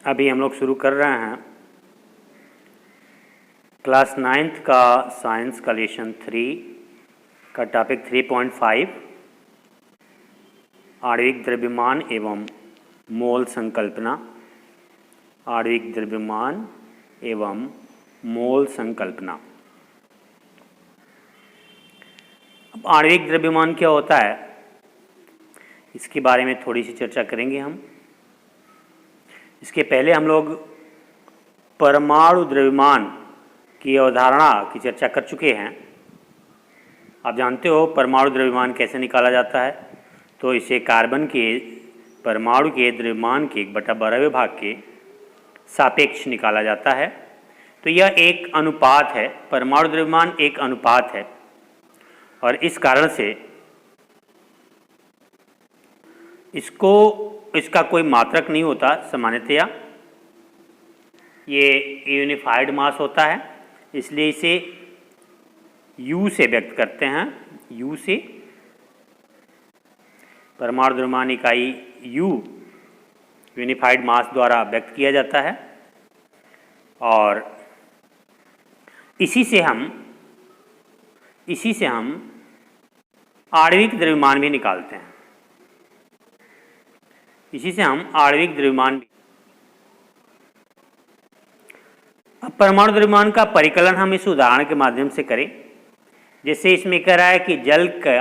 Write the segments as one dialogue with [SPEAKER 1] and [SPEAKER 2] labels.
[SPEAKER 1] अभी हम लोग शुरू कर रहे हैं क्लास 9th का साइंस का लेसन 3 का टॉपिक 3.5 आणविक द्रव्यमान एवं मोल संकल्पना। आणविक द्रव्यमान एवं मोल संकल्पना। अब आणविक द्रव्यमान क्या होता है, इसके बारे में थोड़ी सी चर्चा करेंगे हम। इसके पहले हम लोग परमाणु द्रव्यमान की अवधारणा की चर्चा कर चुके हैं। आप जानते हो परमाणु द्रव्यमान कैसे निकाला जाता है। तो इसे कार्बन के परमाणु के द्रव्यमान के 1/12 भाग के सापेक्ष निकाला जाता है। तो यह एक अनुपात है, परमाणु द्रव्यमान एक अनुपात है और इस कारण से इसका कोई मात्रक नहीं होता। सामान्यतया ये यूनिफाइड मास होता है, इसलिए इसे U से व्यक्त करते हैं। U से परमाणु द्रव्यमान इकाई U यूनिफाइड मास द्वारा व्यक्त किया जाता है और इसी से हम आणविक द्रव्यमान भी निकालते हैं। इसी से हम आणविक द्रव्यमान। अब परमाणु द्रव्यमान का परिकलन हम इस उदाहरण के माध्यम से करें। जैसे इसमें कह रहा है कि जल का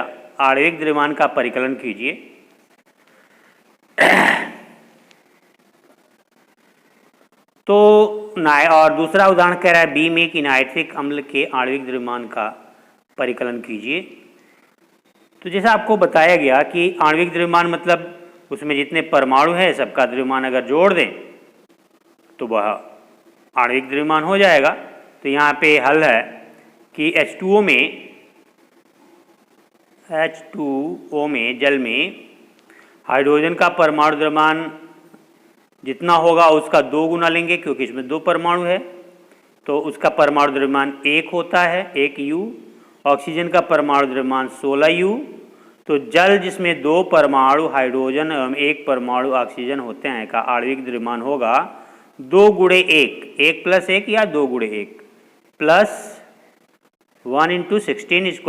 [SPEAKER 1] आणविक द्रव्यमान का परिकलन कीजिए। तो और दूसरा उदाहरण कह रहा है बी में कि नाइट्रिक अम्ल के आणविक द्रव्यमान का परिकलन कीजिए। तो जैसा आपको बताया गया कि आणविक द्रव्यमान मतलब उसमें जितने परमाणु हैं सबका द्रव्यमान अगर जोड़ दें तो वह आणविक द्रव्यमान हो जाएगा। तो यहाँ पे हल है कि H2O में जल में हाइड्रोजन का परमाणु द्रव्यमान जितना होगा उसका 2 गुना लेंगे, क्योंकि इसमें 2 परमाणु है तो उसका परमाणु द्रव्यमान 1 होता है, 1 U। ऑक्सीजन का परमाणु द्रव्यमान 16 U। तो जल जिसमें 2 परमाणु हाइड्रोजन एवं 1 परमाणु ऑक्सीजन होते हैं का आणविक द्रव्यमान होगा 2 × 1, 1 + 1 या 2 × 1 प्लस 1 × 16 =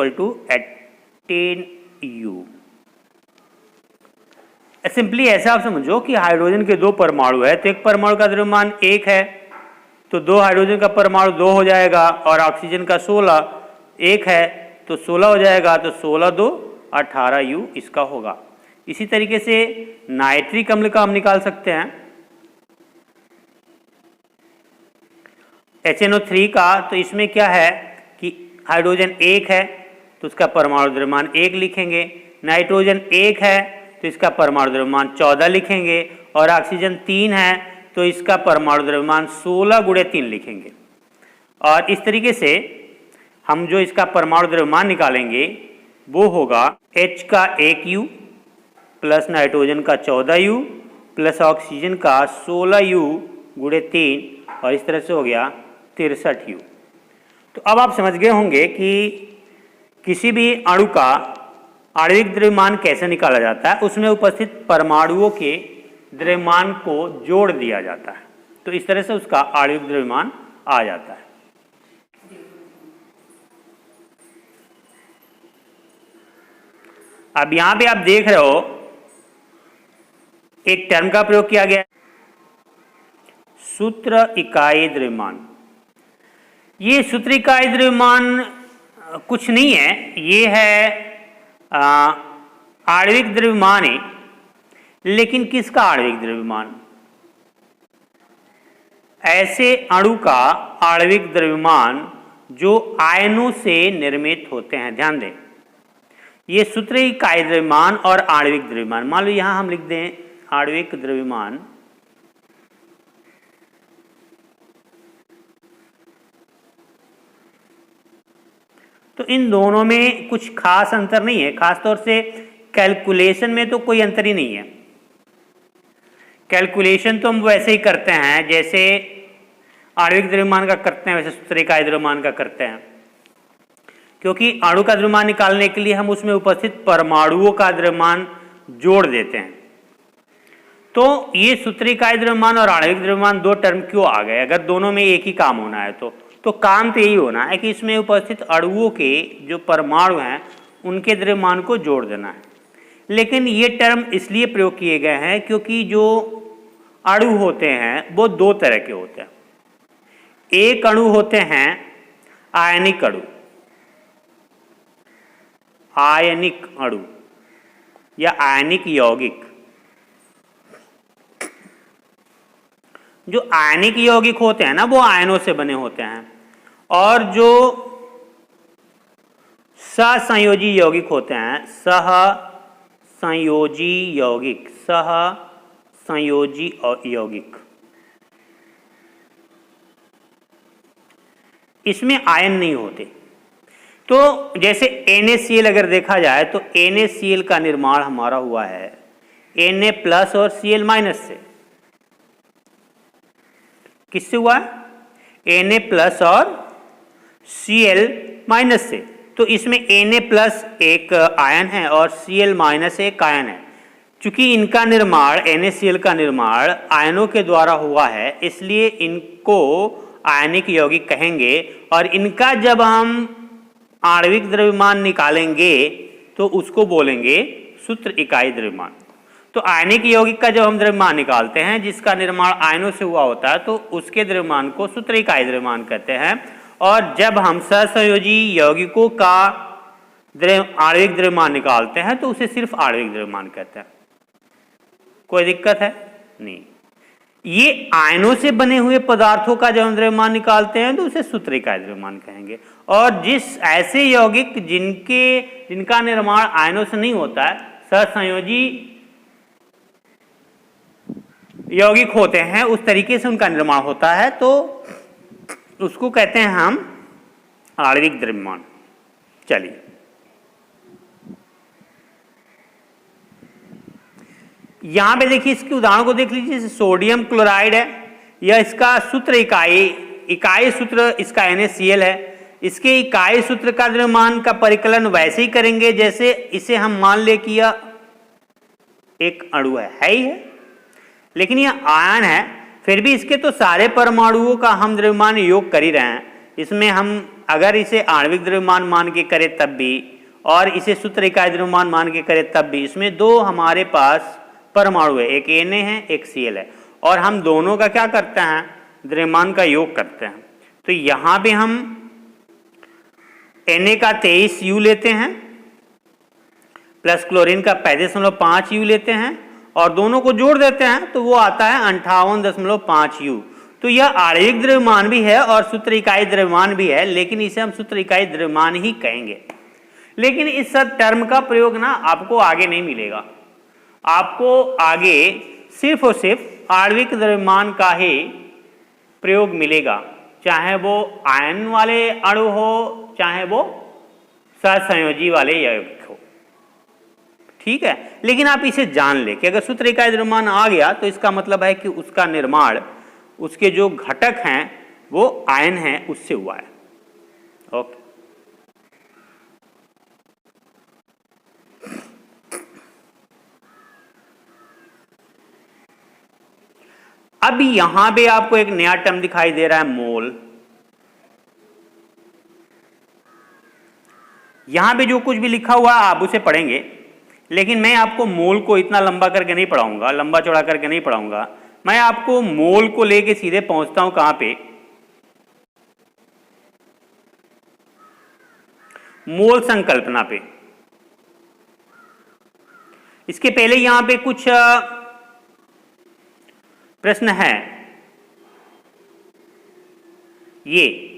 [SPEAKER 1] 18 U। सिंपली ऐसा आप समझो कि हाइड्रोजन के 2 परमाणु है तो एक परमाणु का द्रव्यमान 1 है तो 2 हाइड्रोजन का परमाणु 2 हो जाएगा और ऑक्सीजन का 16 1 है तो 16 हो जाएगा। तो 16 × 2 = 18 U इसका होगा। इसी तरीके से नाइट्रिक अम्ल का हम निकाल सकते हैं HNO3 का। तो इसमें क्या है कि हाइड्रोजन 1 है तो उसका परमाणु द्रव्यमान 1 लिखेंगे, नाइट्रोजन 1 है तो इसका परमाणु द्रव्यमान 14 लिखेंगे और ऑक्सीजन 3 है तो इसका परमाणु द्रव्यमान 16 × 3 लिखेंगे। और इस तरीके से हम जो इसका परमाणु द्रव्यमान निकालेंगे वो होगा H का 1 U प्लस नाइट्रोजन का 14 U प्लस ऑक्सीजन का 16 U × 3 और इस तरह से हो गया 63 U। तो अब आप समझ गए होंगे कि किसी भी अणु का आणविक द्रव्यमान कैसे निकाला जाता है। उसमें उपस्थित परमाणुओं के द्रव्यमान को जोड़ दिया जाता है तो इस तरह से उसका आणविक द्रव्यमान आ जाता है। अब यहां पे आप देख रहे हो एक टर्म का प्रयोग किया गया है, सूत्र इकाई द्रव्यमान। ये सूत्र इकाई द्रव्यमान कुछ नहीं है, ये है आणविक द्रव्यमान है। लेकिन किसका आणविक द्रव्यमान? ऐसे अणु का आणविक द्रव्यमान जो आयनों से निर्मित होते हैं। ध्यान दें, ये सूत्र इकाई द्रव्यमान और आणविक द्रव्यमान। मान लो यहां हम लिख दें आणविक द्रव्यमान, तो इन दोनों में कुछ खास अंतर नहीं है। खासतौर से कैलकुलेशन में तो कोई अंतर ही नहीं है। कैलकुलेशन तो हम वैसे ही करते हैं जैसे आणविक द्रव्यमान का करते हैं, वैसे सूत्र इकाई द्रव्यमान का करते हैं। क्योंकि अणु का द्रव्यमान निकालने के लिए हम उसमें उपस्थित परमाणुओं का द्रव्यमान जोड़ देते हैं। तो ये सूत्र इकाई द्रव्यमान और आणविक द्रव्यमान दो टर्म क्यों आ गए? अगर दोनों में एक ही काम होना है तो काम तो यही होना है कि इसमें उपस्थित अणुओं के जो परमाणु हैं उनके द्रव्यमान को जोड़ देना है। लेकिन ये टर्म इसलिए प्रयोग किए गए हैं क्योंकि जो अणु होते हैं वो दो तरह के होते हैं। एक अणु होते हैं आयनिक अणु, आयनिक अणु या आयनिक यौगिक। जो आयनिक यौगिक होते हैं ना वो आयनों से बने होते हैं, और जो सहसंयोजी यौगिक होते हैं, सहसंयोजी यौगिक, सहसंयोजी यौगिक, इसमें आयन नहीं होते। तो जैसे NaCl अगर देखा जाए तो NaCl का निर्माण हमारा हुआ है Na प्लस और Cl माइनस से। किससे हुआ है? Na प्लस और Cl माइनस से। तो इसमें Na प्लस एक आयन है और Cl माइनस एक आयन है। चूंकि इनका निर्माण NaCl का निर्माण आयनों के द्वारा हुआ है, इसलिए इनको आयनिक यौगिक कहेंगे। और इनका जब हम आणविक द्रव्यमान निकालेंगे तो उसको बोलेंगे सूत्र इकाई द्रव्यमान। तो आयनिक यौगिक का जब हम द्रव्यमान निकालते हैं जिसका निर्माण आयनों से हुआ होता है तो उसके द्रव्यमान को सूत्र इकाई द्रव्यमान कहते हैं। और जब हम सहसंयोजी यौगिकों का आणविक द्रव्यमान निकालते हैं तो उसे सिर्फ आणविक द्रव्यमान कहते हैं। कोई दिक्कत है? नहीं। ये आयनों से बने हुए पदार्थों का जब हम द्रव्यमान निकालते हैं तो उसे सूत्र इकाई द्रव्यमान कहेंगे। और जिस ऐसे यौगिक जिनका निर्माण आयनों से नहीं होता है, सहसंयोजी यौगिक होते हैं, उस तरीके से उनका निर्माण होता है, तो उसको कहते हैं हम आणविक द्रव्यमान। चलिए यहां पे देखिए, इसके उदाहरण को देख लीजिए। सोडियम क्लोराइड है, यह इसका सूत्र इकाई सूत्र इसका NaCl है। इसके इकाई सूत्र का द्रव्यमान का परिकलन वैसे ही करेंगे जैसे इसे हम मान ले कि यह एक अणु है ही है, लेकिन यह आयन है। फिर भी इसके तो सारे परमाणुओं का हम द्रव्यमान योग कर ही रहे हैं। इसमें हम अगर इसे आणविक द्रव्यमान मान के करें तब भी, और इसे सूत्र इकाई द्रव्यमान मान के करें तब भी, इसमें दो हमारे पास परमाणु है, एक Na है एक Cl है, और हम दोनों का क्या करते हैं? द्रव्यमान का योग करते हैं। तो यहां पे हम Na का 23U लेते हैं प्लस क्लोरीन का 35.5U लेते हैं और दोनों को जोड़ देते हैं तो वो आता है 58.5U। तो यह आणविक द्रव्यमान भी है और सूत्र इकाई द्रव्यमान भी है, लेकिन इसे हम सूत्र इकाई द्रव्यमान ही कहेंगे। लेकिन इस टर्म का प्रयोग ना आपको आगे नहीं मिलेगा। आपको आगे सिर्फ और सिर्फ आणविक द्रव्यमान का ही प्रयोग मिलेगा, चाहे वो आयन वाले अणु हो चाहे वो सहसंयोजी वाले यौगिक हो। ठीक है, लेकिन आप इसे जान ले कि अगर सूत्र इकाई द्रव्यमान आ गया तो इसका मतलब है कि उसका निर्माण, उसके जो घटक हैं वो आयन हैं, उससे हुआ है। ओके, अब यहां पे आपको एक नया टर्म दिखाई दे रहा है, मोल। यहां पे जो कुछ भी लिखा हुआ है आप उसे पढ़ेंगे, लेकिन मैं आपको मोल को इतना लंबा करके नहीं पढ़ाऊंगा, लंबा चौड़ा करके नहीं पढ़ाऊंगा। मैं आपको मोल को लेके सीधे पहुंचता हूं कहां पे? मोल संकल्पना पे। इसके पहले यहां पे कुछ प्रश्न है। ये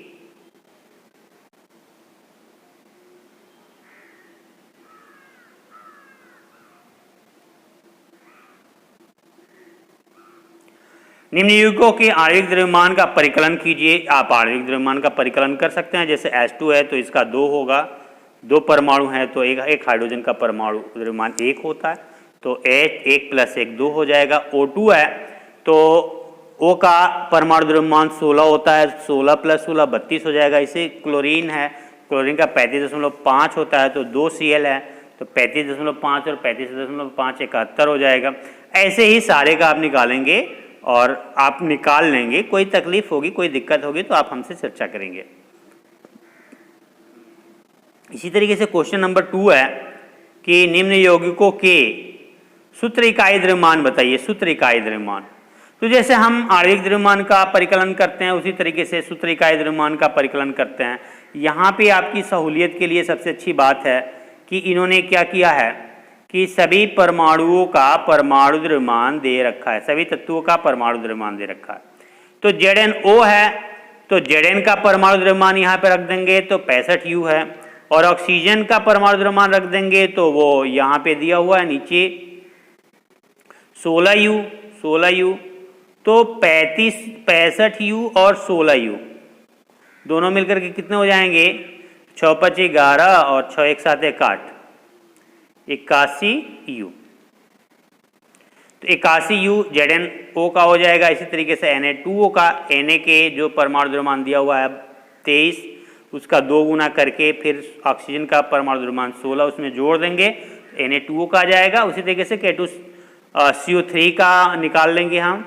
[SPEAKER 1] निम्न यौगिकों के आणविक द्रव्यमान का परिकलन कीजिए। आप आणविक द्रव्यमान का परिकलन कर सकते हैं। जैसे H2 है तो इसका 2 होगा, 2 परमाणु है तो एक हाइड्रोजन का परमाणु द्रव्यमान 1 होता है, तो H 1 + 1 2 हो जाएगा। O2 है तो O का परमाणु द्रव्यमान 16 होता है, 16 + 16 32 हो जाएगा। इसे क्लोरीन है, क्लोरीन का 35.5 होता है तो 2 Cl है, तो 35.5 और 35.5 71 हो जाएगा। ऐसे ही सारे का आप निकालेंगे और आप निकाल लेंगे। कोई तकलीफ होगी, कोई दिक्कत होगी तो आप हमसे चर्चा करेंगे। इसी तरीके से क्वेश्चन नंबर 2 है कि निम्न यौगिकों के सूत्र इकाई द्रव्यमान बताइए। सूत्र इकाई द्रव्यमान, तो जैसे हम आणविक द्रव्यमान का परिकलन करते हैं उसी तरीके से सूत्र इकाई द्रव्यमान का परिकलन करते हैं। यहाँ पे आपकी सहूलियत के लिए सबसे अच्छी बात है कि इन्होंने क्या किया है कि सभी परमाणुओं का परमाणु द्रव्यमान दे रखा है, सभी तत्वों का परमाणु द्रव्यमान दे रखा है। तो ZnO है तो Zn का परमाणु द्रव्यमान यहाँ पे रख देंगे तो 65U है, और ऑक्सीजन का परमाणु द्रव्यमान रख देंगे तो वो यहाँ पे दिया हुआ है नीचे 16U। तो 65U और 16U दोनों मिलकर के कितने हो जाएंगे? 6 × 5 = 11 और 6 × 1 = 7 = 8, 81U। तो 81U ZnO का हो जाएगा। इसी तरीके से Na2O का, Na के जो परमाणु द्रव्यमान दिया हुआ है 23, उसका 2 गुना करके फिर ऑक्सीजन का परमाणु द्रव्यमान 16 उसमें जोड़ देंगे, Na2O का आ जाएगा। उसी तरीके से K2CO3 का निकाल लेंगे हम।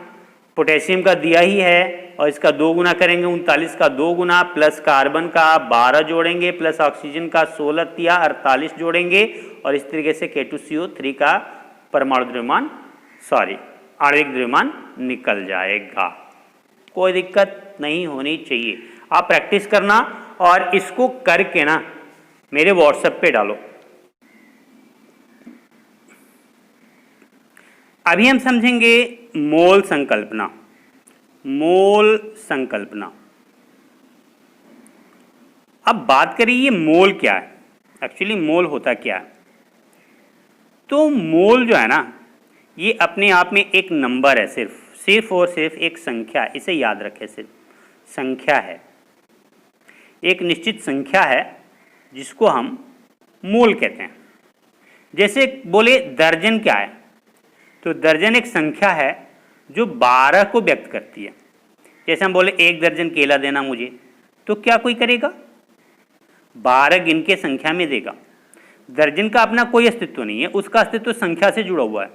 [SPEAKER 1] पोटेशियम का दिया ही है और इसका 2 गुना करेंगे, 39 का 2 गुना प्लस कार्बन का 12 जोड़ेंगे प्लस ऑक्सीजन का 16 या 48 जोड़ेंगे, और इस तरीके से K2CO3 का परमाणु द्रव्यमान आणविक द्रव्यमान निकल जाएगा। कोई दिक्कत नहीं होनी चाहिए। आप प्रैक्टिस करना और इसको करके ना मेरे व्हाट्सएप पे डालो। अभी हम समझेंगे मोल संकल्पना। मोल संकल्पना, अब बात करें ये मोल क्या है, एक्चुअली मोल होता क्या है। तो मोल जो है ना ये अपने आप में एक नंबर है, सिर्फ और सिर्फ एक संख्या, इसे याद रखें, सिर्फ संख्या है, एक निश्चित संख्या है जिसको हम मोल कहते हैं। जैसे बोले दर्जन क्या है, तो दर्जन एक संख्या है जो 12 को व्यक्त करती है। जैसे हम बोले 1 दर्जन केला देना मुझे, तो क्या कोई करेगा? 12 गिन के संख्या में देगा। दर्जन का अपना कोई अस्तित्व नहीं है, उसका अस्तित्व संख्या से जुड़ा हुआ है।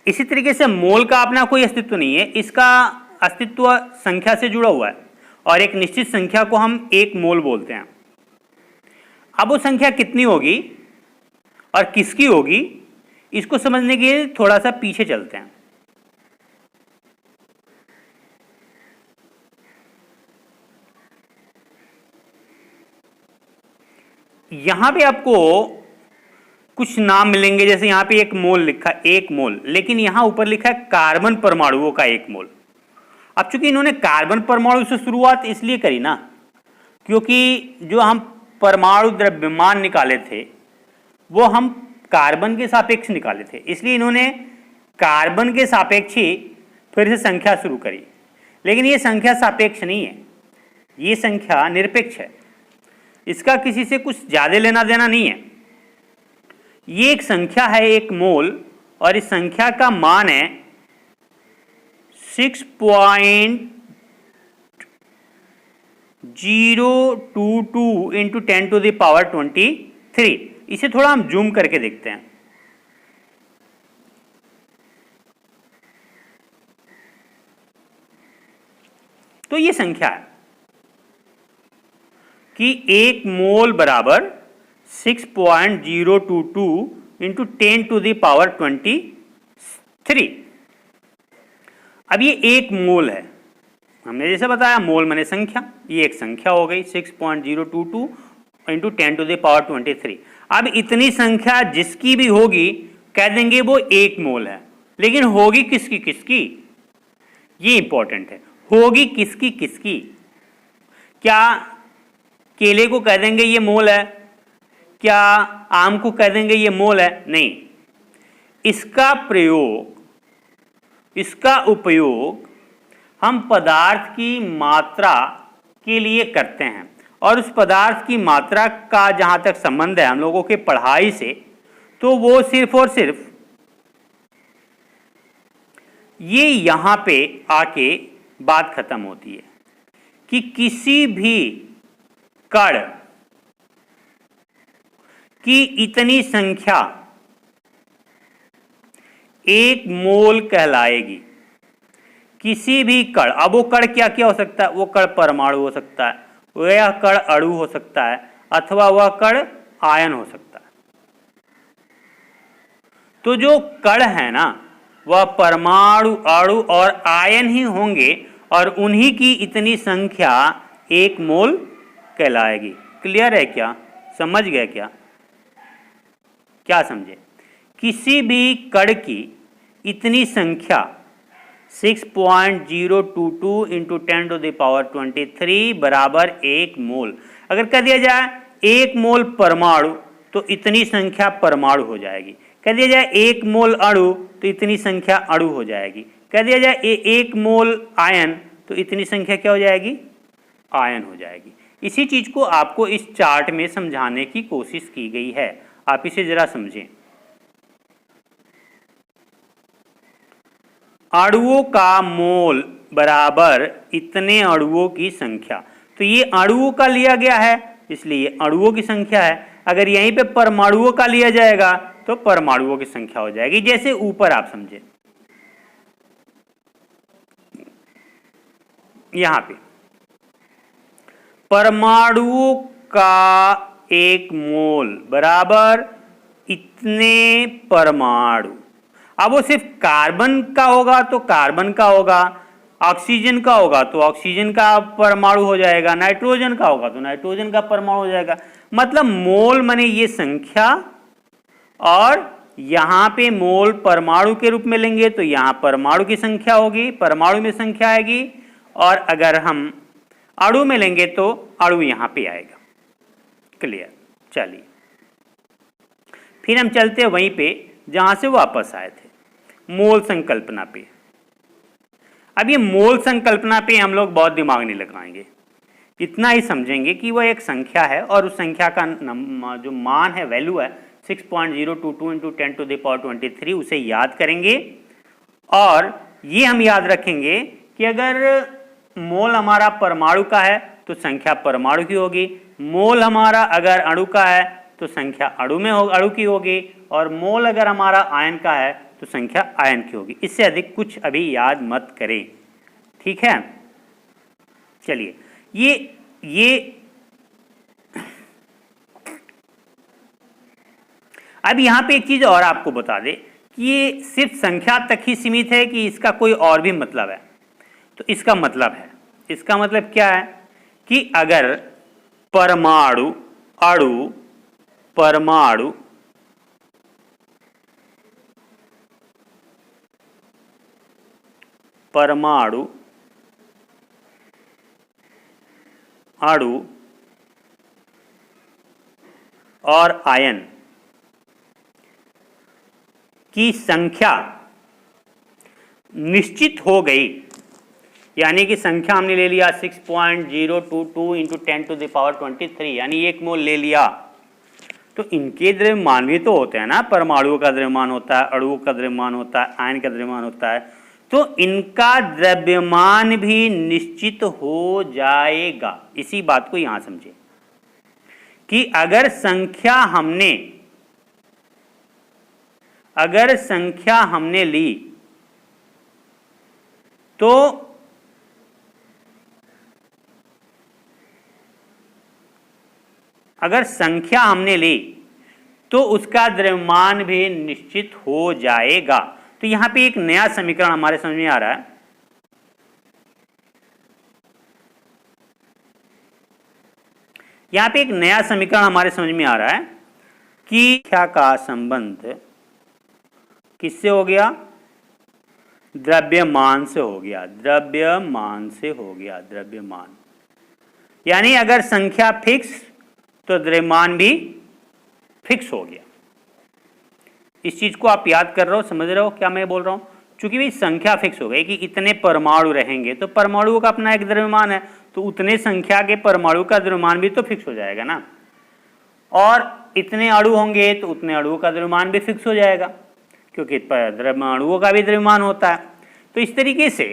[SPEAKER 1] इसी तरीके से मोल का अपना कोई अस्तित्व नहीं है, इसका अस्तित्व संख्या से जुड़ा हुआ है, और एक निश्चित संख्या को हम एक मोल बोलते हैं। अब वो संख्या कितनी होगी और किसकी होगी, इसको समझने के लिए थोड़ा सा पीछे चलते हैं। यहां पे आपको कुछ नाम मिलेंगे, जैसे यहां पे एक मोल लिखा है, 1 मोल, लेकिन यहां ऊपर लिखा है कार्बन परमाणुओं का 1 मोल। अब चूंकि इन्होंने कार्बन परमाणु से शुरुआत इसलिए करी ना, क्योंकि जो हम परमाणु द्रव्यमान निकाले थे वो हम कार्बन के सापेक्ष निकाले थे, इसलिए इन्होंने कार्बन के सापेक्ष ही फिर से संख्या शुरू करी। लेकिन ये संख्या सापेक्ष नहीं है, ये संख्या निरपेक्ष है, इसका किसी से कुछ ज्यादा लेना देना नहीं है। ये एक संख्या है, 1 मोल, और इस संख्या का मान है 6.022 इंटू 10⁻23। इसे थोड़ा हम जूम करके देखते हैं। तो ये संख्या है कि 1 मोल बराबर 6.022 इंटू 10⁻23। अब ये 1 मोल है, हमने जैसे बताया मोल माने संख्या, ये एक संख्या हो गई 6.022 इंटू 10⁻23। अब इतनी संख्या जिसकी भी होगी कह देंगे वो 1 मोल है, लेकिन होगी किसकी किसकी, ये इंपॉर्टेंट है। होगी किसकी किसकी, क्या केले को कह देंगे ये मोल है, क्या आम को कह देंगे ये मोल है? नहीं, इसका प्रयोग, इसका उपयोग हम पदार्थ की मात्रा के लिए करते हैं, और उस पदार्थ की मात्रा का जहां तक संबंध है हम लोगों के पढ़ाई से, तो वो सिर्फ और सिर्फ ये यहां पे आके बात खत्म होती है कि किसी भी कण कि इतनी संख्या एक मोल कहलाएगी। किसी भी कण, अब वो कण क्या क्या हो सकता है, वो कण परमाणु हो सकता है, वह कण अणु हो सकता है, अथवा वह कण आयन हो सकता है। तो जो कण है ना वह परमाणु, अणु और आयन ही होंगे और उन्हीं की इतनी संख्या एक मोल कहलाएगी। क्लियर है क्या? समझ गए क्या? क्या समझे? किसी भी कण की इतनी संख्या 6.022 इंटू 10⁻23 बराबर एक मोल। अगर कह दिया जाए एक मोल परमाणु तो इतनी संख्या परमाणु हो जाएगी। कह दिया जाए एक मोल अणु तो इतनी संख्या अणु हो जाएगी। कह दिया जाए एक मोल आयन तो इतनी संख्या क्या हो जाएगी? आयन हो जाएगी। इसी चीज को आपको इस चार्ट में समझाने की कोशिश की गई है। आप इसे जरा समझें। अणुओं का मोल बराबर इतने अणुओं की संख्या। तो ये अणुओं का लिया गया है इसलिए अणुओं की संख्या है। अगर यहीं पे परमाणुओं का लिया जाएगा तो परमाणुओं की संख्या हो जाएगी। जैसे ऊपर आप समझे, यहां पे परमाणुओं का एक मोल बराबर इतने परमाणु। अब वो सिर्फ कार्बन का होगा तो कार्बन का होगा, ऑक्सीजन का होगा तो ऑक्सीजन का परमाणु हो जाएगा, नाइट्रोजन का होगा तो नाइट्रोजन का परमाणु हो जाएगा। मतलब मोल माने ये संख्या, और यहां पे मोल परमाणु के रूप में लेंगे तो यहां परमाणु की संख्या होगी, परमाणु में संख्या आएगी, और अगर हम अणु में लेंगे तो अणु यहां पे आएगा। क्लियर? चलिए फिर हम चलते हैं वहीं पे जहां से वापस आए थे, मोल संकल्पना पे। अब ये मोल संकल्पना पे हम लोग बहुत दिमाग नहीं लगाएंगे, इतना ही समझेंगे कि वह एक संख्या है और उस संख्या का जो मान है, वैल्यू है 6.022 इंटू 10⁻23, उसे याद करेंगे। और ये हम याद रखेंगे कि अगर मोल हमारा परमाणु का है तो संख्या परमाणु की होगी, मोल हमारा अगर अणु का है तो संख्या अणु की होगी, और मोल अगर हमारा आयन का है तो संख्या आयन की होगी। इससे अधिक कुछ अभी याद मत करें, ठीक है? चलिए ये अब यहां पे एक चीज और आपको बता दे कि ये सिर्फ संख्या तक ही सीमित है कि इसका कोई और भी मतलब है। तो इसका मतलब क्या है कि अगर परमाणु, अणु, परमाणु, परमाणु, अणु और आयन की संख्या निश्चित हो गई, यानी कि संख्या हमने ले लिया 6.022 इंटू 10⁻23, यानी एक मोल ले लिया, तो इनके द्रव्यमान भी तो होते हैं ना, परमाणुओं का द्रव्यमान होता है, अणुओं का द्रव्यमान होता है, आयन का द्रव्यमान होता है, तो इनका द्रव्यमान भी निश्चित हो जाएगा। इसी बात को यहां समझे कि अगर संख्या हमने ली तो उसका द्रव्यमान भी निश्चित हो जाएगा। तो यहां पे एक नया समीकरण हमारे समझ में आ रहा है। यहां पे एक नया समीकरण हमारे समझ में आ रहा है कि संख्या का संबंध किससे हो गया? द्रव्यमान से हो गया, द्रव्यमान। यानी अगर संख्या फिक्स तो द्रव्यमान भी फिक्स हो गया। इस चीज को आप याद कर रहे हो, समझ रहे हो क्या मैं बोल रहा हूं? चूंकि भी संख्या फिक्स हो गई कि इतने परमाणु रहेंगे तो परमाणुओं का अपना एक द्रव्यमान है, तो उतने संख्या के परमाणु का द्रव्यमान भी तो फिक्स हो जाएगा ना, और इतने अणु होंगे तो उतने अणुओं का द्रव्यमान भी फिक्स हो जाएगा, क्योंकि अणुओं का भी द्रव्यमान होता है। तो इस तरीके से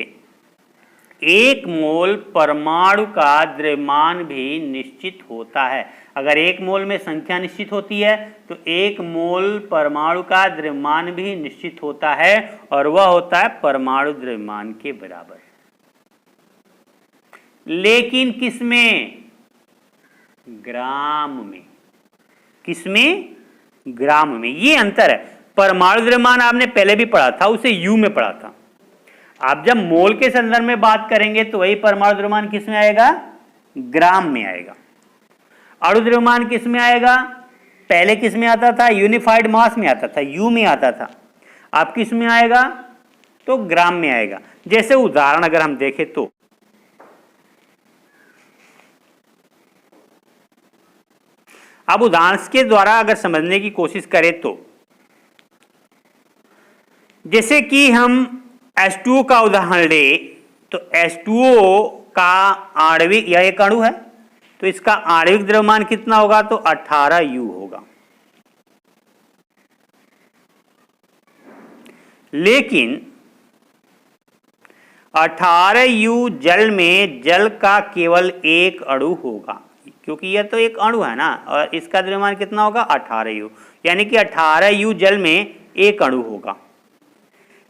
[SPEAKER 1] एक मोल परमाणु का द्रव्यमान भी निश्चित होता है। अगर एक मोल में संख्या निश्चित होती है तो एक मोल परमाणु का द्रव्यमान भी निश्चित होता है और वह होता है परमाणु द्रव्यमान के बराबर। लेकिन किसमें? ग्राम में। किसमें? ग्राम में। ये अंतर है। परमाणु द्रव्यमान आपने पहले भी पढ़ा था, उसे यू में पढ़ा था। आप जब मोल के संदर्भ में बात करेंगे तो वही परमाणु द्रव्यमान किस में आएगा? ग्राम में आएगा। अणु द्रव्यमान किस में आएगा? पहले किस में आता था? यूनिफाइड मास में आता था, यू में आता था। आप किस में आएगा? तो ग्राम में आएगा। जैसे उदाहरण अगर हम देखें तो अब उदाहरण के द्वारा अगर समझने की कोशिश करें तो जैसे कि हम H2O का उदाहरण ले तो H2O का आणविक, यह एक अणु है तो इसका आणविक द्रव्यमान कितना होगा? तो 18U होगा। लेकिन 18U जल में जल का केवल एक अणु होगा, क्योंकि यह तो एक अणु है ना, और इसका द्रव्यमान कितना होगा? 18U, यानी कि 18U जल में एक अणु होगा।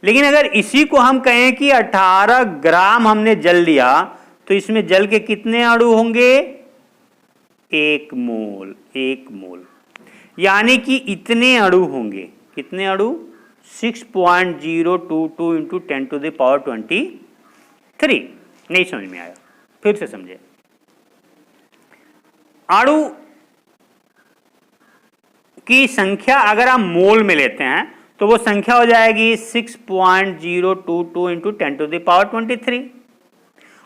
[SPEAKER 1] लेकिन अगर इसी को हम कहें कि 18 ग्राम हमने जल लिया तो इसमें जल के कितने अणु होंगे? एक मोल। एक मोल यानी कि इतने अणु होंगे। कितने अणु? 6.022 इंटू 10⁻23। नहीं समझ में आया? फिर से समझे। अणु की संख्या अगर हम मोल में लेते हैं तो वो संख्या हो जाएगी 6.022 इंटू 10⁻23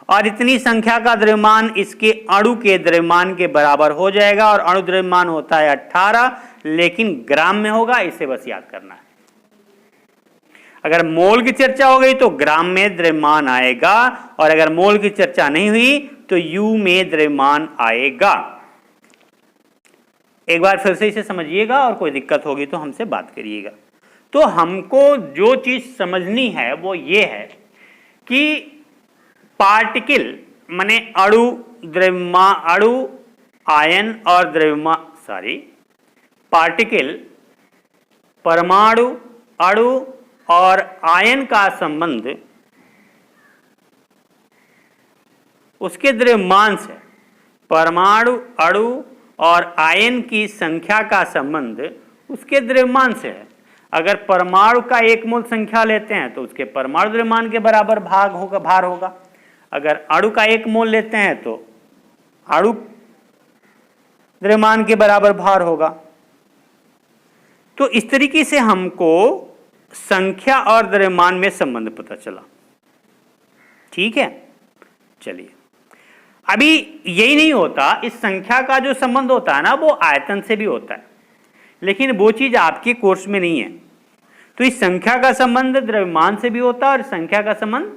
[SPEAKER 1] और इतनी संख्या का द्रव्यमान इसके अणु के द्रव्यमान के बराबर हो जाएगा। और अणु द्रव्यमान होता है 18, लेकिन ग्राम में होगा, इसे बस याद करना है। अगर मोल की चर्चा हो गई तो ग्राम में द्रव्यमान आएगा, और अगर मोल की चर्चा नहीं हुई तो यू में द्रव्यमान आएगा। एक बार फिर से इसे समझिएगा और कोई दिक्कत होगी तो हमसे बात करिएगा। तो हमको जो चीज समझनी है वो ये है कि पार्टिकल माने अणु, द्रव्यमान, अणु, आयन और द्रव्यमान, पार्टिकल, परमाणु, अणु और आयन का संबंध उसके द्रव्यमान से, परमाणु, अणु और आयन की संख्या का संबंध उसके द्रव्यमान से है। अगर परमाणु का एक मोल संख्या लेते हैं तो उसके परमाणु द्रव्यमान के बराबर भार होगा। अगर अणु का एक मोल लेते हैं तो अणु द्रव्यमान के बराबर भार होगा। तो इस तरीके से हमको संख्या और द्रव्यमान में संबंध पता चला। ठीक है, चलिए। अभी यही नहीं होता, इस संख्या का जो संबंध होता है ना वो आयतन से भी होता है, लेकिन वो चीज आपके कोर्स में नहीं है। तो इस संख्या का संबंध द्रव्यमान से भी होता है और संख्या का संबंध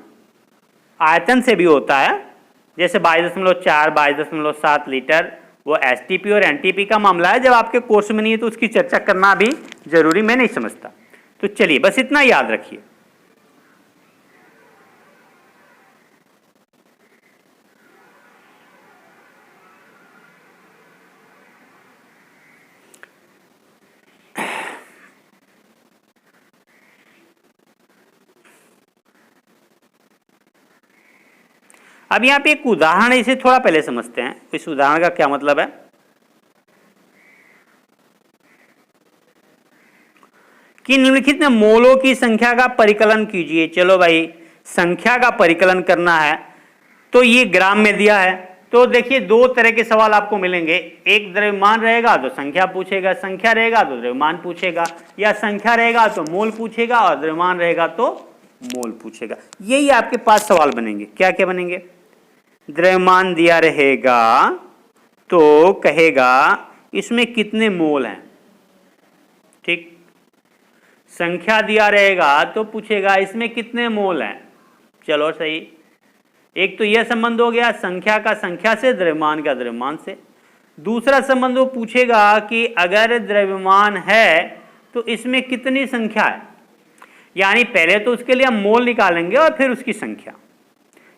[SPEAKER 1] आयतन से भी होता है। जैसे 22.4, 22.7 लीटर, वो एसटीपी और एनटीपी का मामला है। जब आपके कोर्स में नहीं है तो उसकी चर्चा करना भी जरूरी मैं नहीं समझता। तो चलिए बस इतना याद रखिए। अब यहां पे एक उदाहरण है, इसे थोड़ा पहले समझते हैं। इस उदाहरण का क्या मतलब है कि निम्नलिखित में मोलों की संख्या का परिकलन कीजिए। चलो भाई, संख्या का परिकलन करना है तो ये ग्राम में दिया है। तो देखिए दो तरह के सवाल आपको मिलेंगे। एक द्रव्यमान रहेगा तो संख्या पूछेगा, संख्या रहेगा तो द्रव्यमान पूछेगा, या संख्या रहेगा तो मोल पूछेगा और द्रव्यमान रहेगा तो मोल पूछेगा। यही आपके पास सवाल बनेंगे। क्या क्या बनेंगे? द्रव्यमान दिया रहेगा तो कहेगा इसमें कितने मोल हैं, ठीक। संख्या दिया रहेगा तो पूछेगा इसमें कितने मोल हैं। चलो सही, एक तो यह संबंध हो गया संख्या का संख्या से, द्रव्यमान का द्रव्यमान से। दूसरा संबंध वो पूछेगा कि अगर द्रव्यमान है तो इसमें कितनी संख्या है, यानी पहले तो उसके लिए हम मोल निकालेंगे और फिर उसकी संख्या।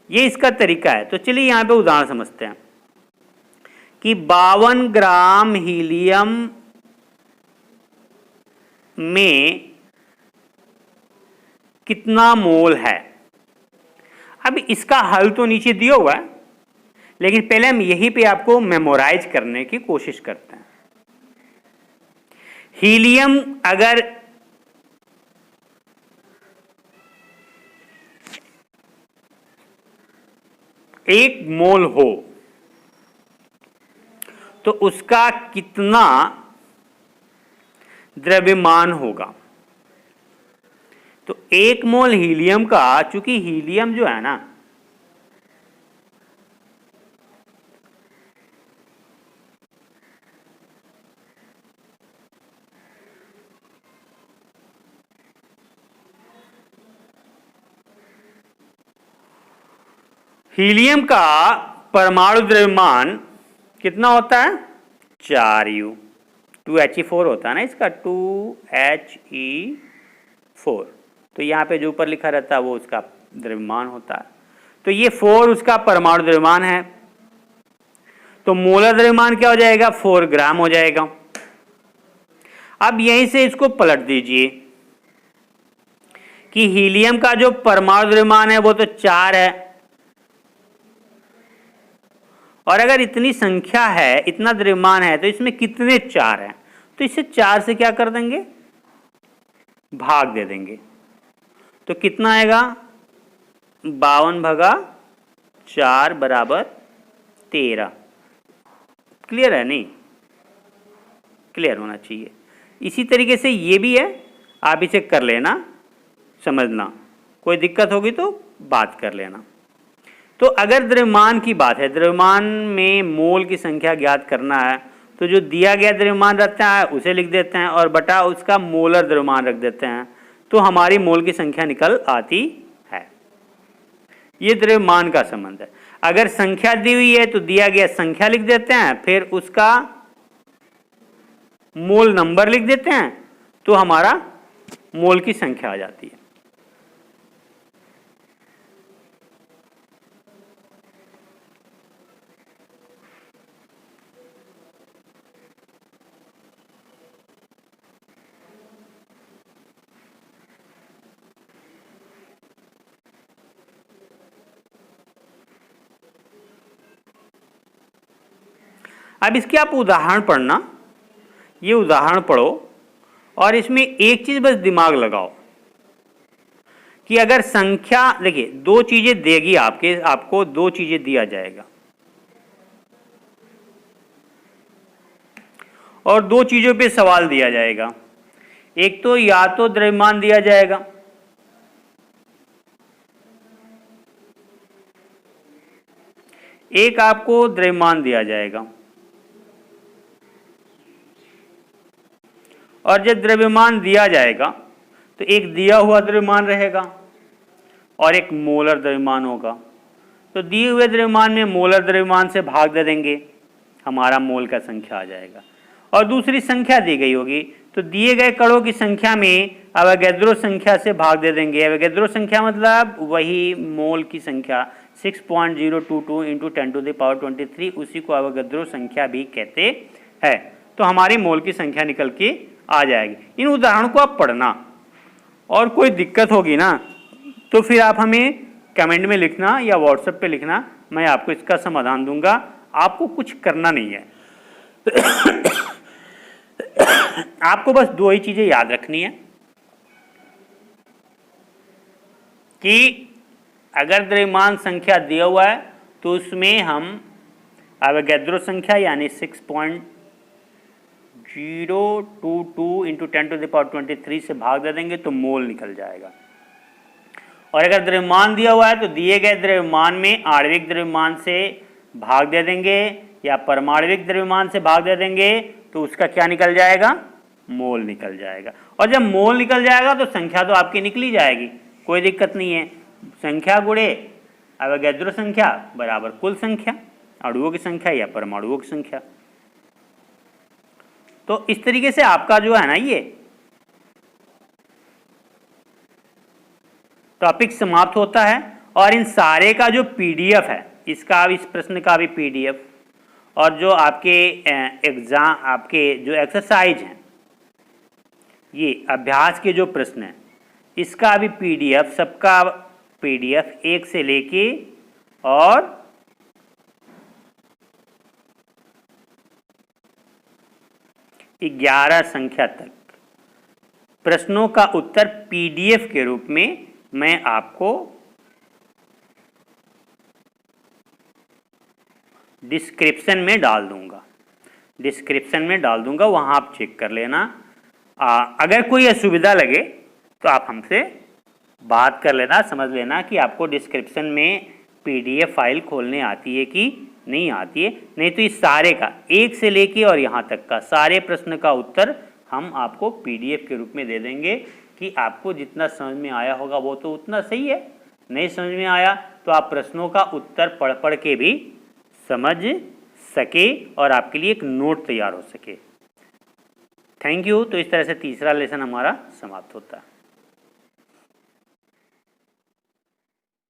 [SPEAKER 1] ये इसका तरीका है। तो चलिए यहाँ पे उदाहरण समझते हैं कि 52 ग्राम हीलियम में कितना मोल है। अब इसका हल तो नीचे दिया हुआ है, लेकिन पहले हम यहीं पे आपको मेमोराइज करने की कोशिश करते हैं। हीलियम अगर एक मोल हो तो उसका कितना द्रव्यमान होगा। तो एक मोल हीलियम का, चूंकि हीलियम जो है ना हीलियम का परमाणु द्रव्यमान कितना होता है 4U, 2He4 होता है ना इसका, 2He4। तो यहाँ पे जो ऊपर लिखा रहता है वो उसका द्रव्यमान होता है। तो ये 4 उसका परमाणु द्रव्यमान है। तो मोलर द्रव्यमान क्या हो जाएगा 4 ग्राम हो जाएगा। अब यहीं से इसको पलट दीजिए कि हीलियम का जो परमाणु द्रव्यमान है वो तो 4 है, और अगर इतनी संख्या है, इतना द्रव्यमान है, तो इसमें कितने 4 हैं। तो इसे 4 से क्या कर देंगे भाग दे देंगे। तो कितना आएगा 52/4 बराबर 13। क्लियर है? नहीं क्लियर होना चाहिए। इसी तरीके से ये भी है, आप इसे कर लेना, समझना, कोई दिक्कत होगी तो बात कर लेना। तो अगर द्रव्यमान की बात है, द्रव्यमान में मोल की संख्या ज्ञात करना है, तो जो दिया गया द्रव्यमान रहता है उसे लिख देते हैं और बटा उसका मोलर द्रव्यमान रख देते हैं, तो हमारी मोल की संख्या निकल आती है। ये द्रव्यमान का संबंध है। अगर संख्या दी हुई है तो दिया गया संख्या लिख देते हैं, फिर उसका मोल नंबर लिख देते हैं, तो हमारा मोल की संख्या आ जाती है। अब इसके आप उदाहरण पढ़ना, ये उदाहरण पढ़ो और इसमें एक चीज बस दिमाग लगाओ कि अगर संख्या, देखिए 2 चीजें देगी आपको 2 चीजें दिया जाएगा और 2 चीजों पे सवाल दिया जाएगा। एक तो या तो द्रव्यमान दिया जाएगा, एक आपको द्रव्यमान दिया जाएगा, और जब द्रव्यमान दिया जाएगा तो एक दिया हुआ द्रव्यमान रहेगा और एक मोलर द्रव्यमान होगा। तो दिए हुए द्रव्यमान में मोलर द्रव्यमान से भाग दे देंगे, हमारा मोल का संख्या आ जाएगा। और दूसरी संख्या दी गई होगी तो दिए गए कणों की संख्या में अवोगाद्रो संख्या से भाग दे देंगे। अवोगाद्रो संख्या मतलब वही मोल की संख्या 6.022 × 10⁻23, उसी को अवोगाद्रो संख्या भी कहते हैं। तो हमारी मोल की संख्या निकल के आ जाएगी। इन उदाहरणों को आप पढ़ना, और कोई दिक्कत होगी ना तो फिर आप हमें कमेंट में लिखना या व्हाट्सएप पे लिखना, मैं आपको इसका समाधान दूंगा। आपको कुछ करना नहीं है आपको बस 2 ही चीजें याद रखनी है कि अगर द्रव्यमान संख्या दिया हुआ है तो उसमें हम अवोगाद्रो संख्या यानी 6.022 × 10⁻23 से भाग दे देंगे तो मोल निकल जाएगा। और अगर द्रव्यमान दिया हुआ है तो दिए गए द्रव्यमान में आणविक द्रव्यमान से भाग दे देंगे या परमाणविक द्रव्यमान से भाग दे देंगे, तो उसका क्या निकल जाएगा मोल निकल जाएगा। और जब मोल निकल जाएगा तो संख्या तो आपकी निकली जाएगी, कोई दिक्कत नहीं है। संख्या गुणे अवोगाद्रो संख्या बराबर कुल संख्या, अणुओं की संख्या या परमाणुओं की संख्या। तो इस तरीके से आपका जो है ना ये टॉपिक समाप्त होता है और इन सारे का जो पीडीएफ है, इसका इस प्रश्न का भी पीडीएफ, और जो आपके एग्जाम आपके जो एक्सरसाइज हैं, ये अभ्यास के जो प्रश्न हैं, इसका भी पीडीएफ, सबका पीडीएफ 1 से लेके और 11 संख्या तक प्रश्नों का उत्तर पीडीएफ के रूप में मैं आपको डिस्क्रिप्शन में डाल दूंगा, वहां आप चेक कर लेना। अगर कोई असुविधा लगे तो आप हमसे बात कर लेना, समझ लेना कि आपको डिस्क्रिप्शन में पीडीएफ फाइल खोलने आती है कि नहीं आती है। नहीं तो इस सारे का 1 से लेके और यहाँ तक का सारे प्रश्न का उत्तर हम आपको पीडीएफ के रूप में दे देंगे कि आपको जितना समझ में आया होगा वो तो उतना सही है, नहीं समझ में आया तो आप प्रश्नों का उत्तर पढ़ के भी समझ सके और आपके लिए एक नोट तैयार हो सके। Thank you. तो इस तरह से तीसरा लेसन हमारा समाप्त होता है।